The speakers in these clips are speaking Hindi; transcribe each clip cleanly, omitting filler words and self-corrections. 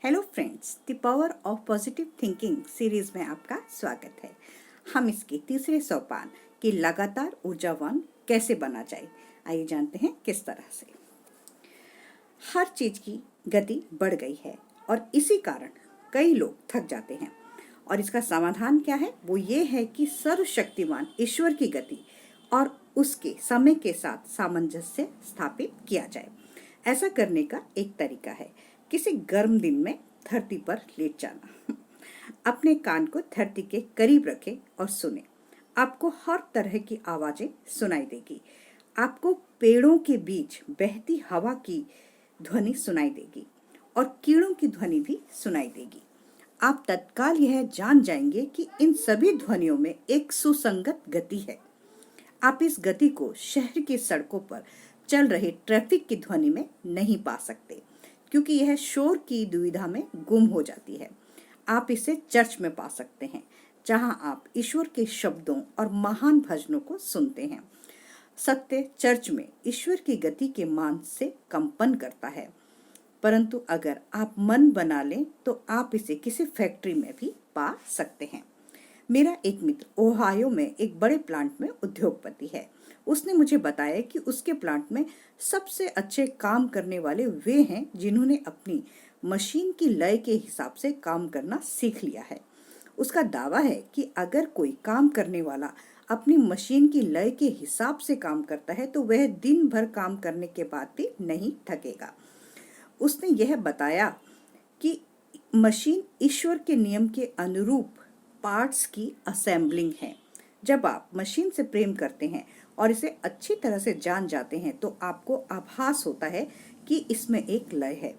Hello friends, the power of positive thinking series में आपका स्वागत है। हम इसके तीसरे सोपान की लगातार ऊर्जावान कैसे बना जाए, आइए जानते हैं किस तरह से। हर चीज की गति बढ़ गई है और इसी कारण कई लोग थक जाते हैं। और इसका समाधान क्या है? वो ये है कि सर्वशक्तिमान ईश्वर की गति और उसके समय के साथ सामंजस्य स्थापित किया जाए। ऐसा करने का एक तरीका है किसी गर्म दिन में धरती पर लेट जाना। अपने कान को धरती के करीब रखें और सुने। आपको हर तरह की आवाजें सुनाई देगी। आपको पेड़ों के बीच बहती हवा की ध्वनि सुनाई देगी और कीड़ों की ध्वनि भी सुनाई देगी। आप तत्काल यह जान जाएंगे कि इन सभी ध्वनियों में एक सुसंगत गति है। आप इस गति को शहर की सड़कों पर चल रहे ट्रैफिक की ध्वनि में नहीं पा सकते, क्योंकि यह शोर की दुविधा में गुम हो जाती है। आप इसे चर्च में पा सकते हैं, जहां आप ईश्वर के शब्दों और महान भजनों को सुनते हैं। सत्य चर्च में ईश्वर की गति के मान से कंपन करता है, परंतु अगर आप मन बना लें तो आप इसे किसी फैक्ट्री में भी पा सकते हैं। मेरा एक मित्र ओहायो में एक बड़े प्लांट में उद्योगपति है। उसने मुझे बताया कि उसके प्लांट में सबसे अच्छे काम करने वाले वे हैं जिन्होंने अपनी मशीन की लय के हिसाब से काम करना सीख लिया है। उसका दावा है कि अगर कोई काम करने वाला अपनी मशीन की लय के हिसाब से काम करता है तो वह दिन भर काम करने के बाद भी नहीं थकेगा। उसने यह बताया कि मशीन ईश्वर के नियम के अनुरूप पार्ट्स की असेंबलिंग है। जब आप मशीन से प्रेम करते हैं और इसे अच्छी तरह से जान जाते हैं तो आपको आभास होता है कि इसमें एक लय है।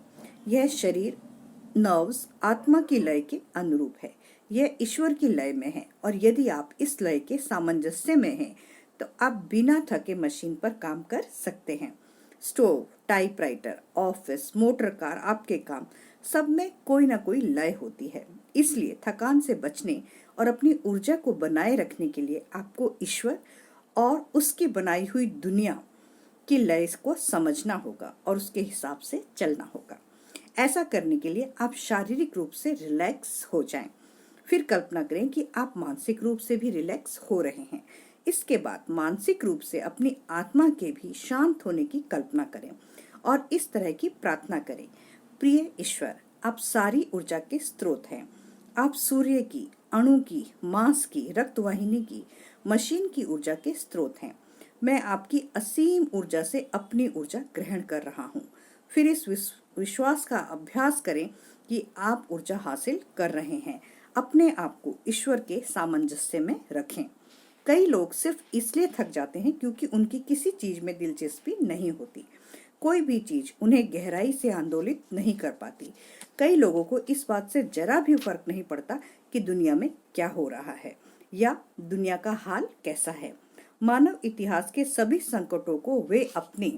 यह शरीर, नर्व्स, आत्मा की लय के अनुरूप है। यह ईश्वर की लय में है और यदि आप इस लय के सामंजस्य में हैं तो आप बिना थके मशीन पर काम कर सकते हैं। Stove, typewriter, office, motor car, आपके काम सब में कोई ना कोई लय होती है। इसलिए थकान से बचने और अपनी ऊर्जा को बनाए रखने के लिए आपको ईश्वर और उसकी बनाई हुई दुनिया की लय को समझना होगा और उसके हिसाब से चलना होगा। ऐसा करने के लिए आप शारीरिक रूप से रिलैक्स हो जाएं। फिर कल्पना करें कि आप मानसिक रूप से भी रिलैक्स हो रहे हैं। इसके बाद मानसिक रूप से अपनी आत्मा के भी शांत होने की कल्पना करें और इस तरह की प्रार्थना करें। प्रिय ईश्वर, आप सारी ऊर्जा के स्रोत हैं। आप सूर्य की, अणु की, मांस की, रक्तवाहिनी की, मशीन की ऊर्जा के स्रोत हैं। मैं आपकी असीम ऊर्जा से अपनी ऊर्जा ग्रहण कर रहा हूँ। फिर इस विश्वास का अभ्यास करें कि आप ऊर्जा हासिल कर रहे हैं। अपने आप को ईश्वर के सामंजस्य में रखें। कई लोग सिर्फ इसलिए थक जाते हैं क्योंकि उनकी किसी चीज में दिलचस्पी नहीं होती। कोई भी चीज उन्हें गहराई से आंदोलित नहीं कर पाती। कई लोगों को इस बात से जरा भी फर्क नहीं पड़ता कि दुनिया में क्या हो रहा है या दुनिया का हाल कैसा है। मानव इतिहास के सभी संकटों को वे अपनी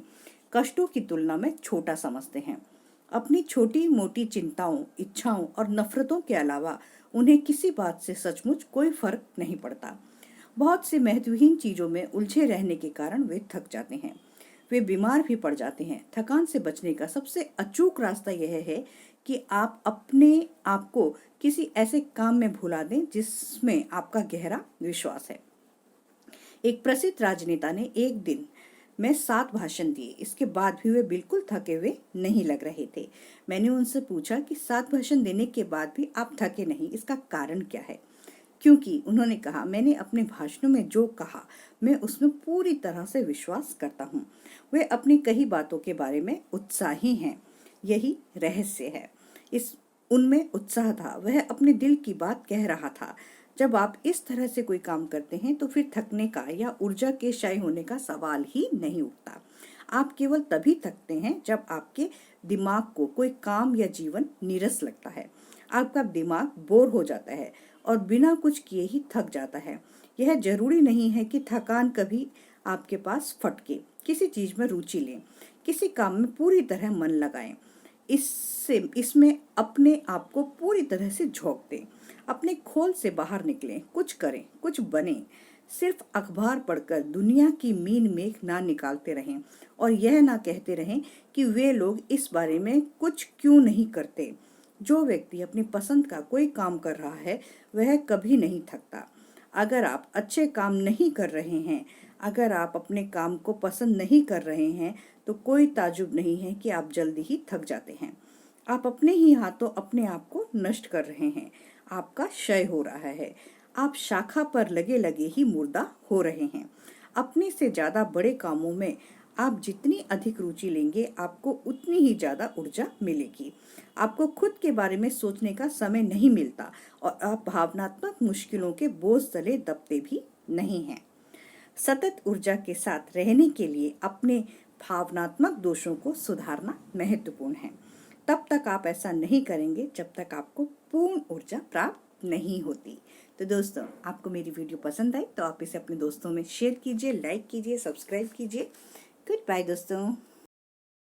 कष्टों की तुलना में छोटा समझते हैं। अपनी छोटी मोटी चिंताओं, इच्छाओं और नफरतों के अलावा उन्हें किसी बात से सचमुच कोई फर्क नहीं पड़ता। बहुत से महत्वहीन चीजों में उलझे रहने के कारण वे थक जाते हैं। वे बीमार भी पड़ जाते हैं। थकान से बचने का सबसे अचूक रास्ता यह है कि आप अपने आप को किसी ऐसे काम में भुला दें जिसमें आपका गहरा विश्वास है। एक प्रसिद्ध राजनेता ने एक दिन में 7 भाषण दिए। इसके बाद भी वे बिल्कुल थके हुए नहीं लग रहे थे। मैंने उनसे पूछा कि 7 भाषण देने के बाद भी आप थके नहीं, इसका कारण क्या है? क्योंकि उन्होंने कहा, मैंने अपने भाषणों में जो कहा मैं उसमें पूरी तरह से विश्वास करता हूँ। वे अपनी कई बातों के बारे में उत्साही हैं। यही रहस्य है। इस उनमें उत्साह था। वह अपने दिल की बात कह रहा था। जब आप इस तरह से कोई काम करते हैं तो फिर थकने का या ऊर्जा के क्षय होने का सवाल ही नहीं उठता। आप केवल तभी थकते हैं जब आपके दिमाग को कोई काम या जीवन नीरस लगता है। आपका दिमाग बोर हो जाता है और बिना कुछ किए ही थक जाता है। यह जरूरी नहीं है कि थकान कभी आपके पास फटके। किसी चीज में रुचि लें, किसी काम में पूरी तरह मन लगाएं। इसमें अपने आप को पूरी तरह से झोंक दें। अपने खोल से बाहर निकलें, कुछ करें, कुछ बने। सिर्फ अखबार पढ़कर दुनिया की मीन मेघ ना निकालते रहें और यह ना कहते रहें कि वे लोग इस बारे में कुछ क्यों नहीं करते। जो व्यक्ति अपनी पसंद का कोई काम कर रहा है वह कभी नहीं थकता। अगर आप अच्छे काम नहीं कर रहे हैं, अगर आप अपने काम को पसंद नहीं कर रहे हैं, तो कोई ताजुब नहीं है कि आप जल्दी ही थक जाते हैं। आप अपने ही हाथों अपने आप को नष्ट कर रहे हैं। आपका क्षय हो रहा है। आप शाखा पर लगे लगे ही मुर्दा हो रहे हैं। अपने से ज्यादा बड़े कामों में आप जितनी अधिक रुचि लेंगे, आपको उतनी ही ज्यादा ऊर्जा मिलेगी। आपको खुद के बारे में सोचने का समय नहीं मिलता और आप भावनात्मक मुश्किलों के बोझ तले दबते भी नहीं हैं। सतत ऊर्जा के साथ रहने के लिए अपने भावनात्मक दोषों को सुधारना महत्वपूर्ण है। तब तक आप ऐसा नहीं करेंगे जब तक आपको पूर्ण ऊर्जा प्राप्त नहीं होती। तो दोस्तों, आपको मेरी वीडियो पसंद आई तो आप इसे अपने दोस्तों में शेयर कीजिए, लाइक कीजिए, सब्सक्राइब कीजिए। गुड बाय दोस्तों।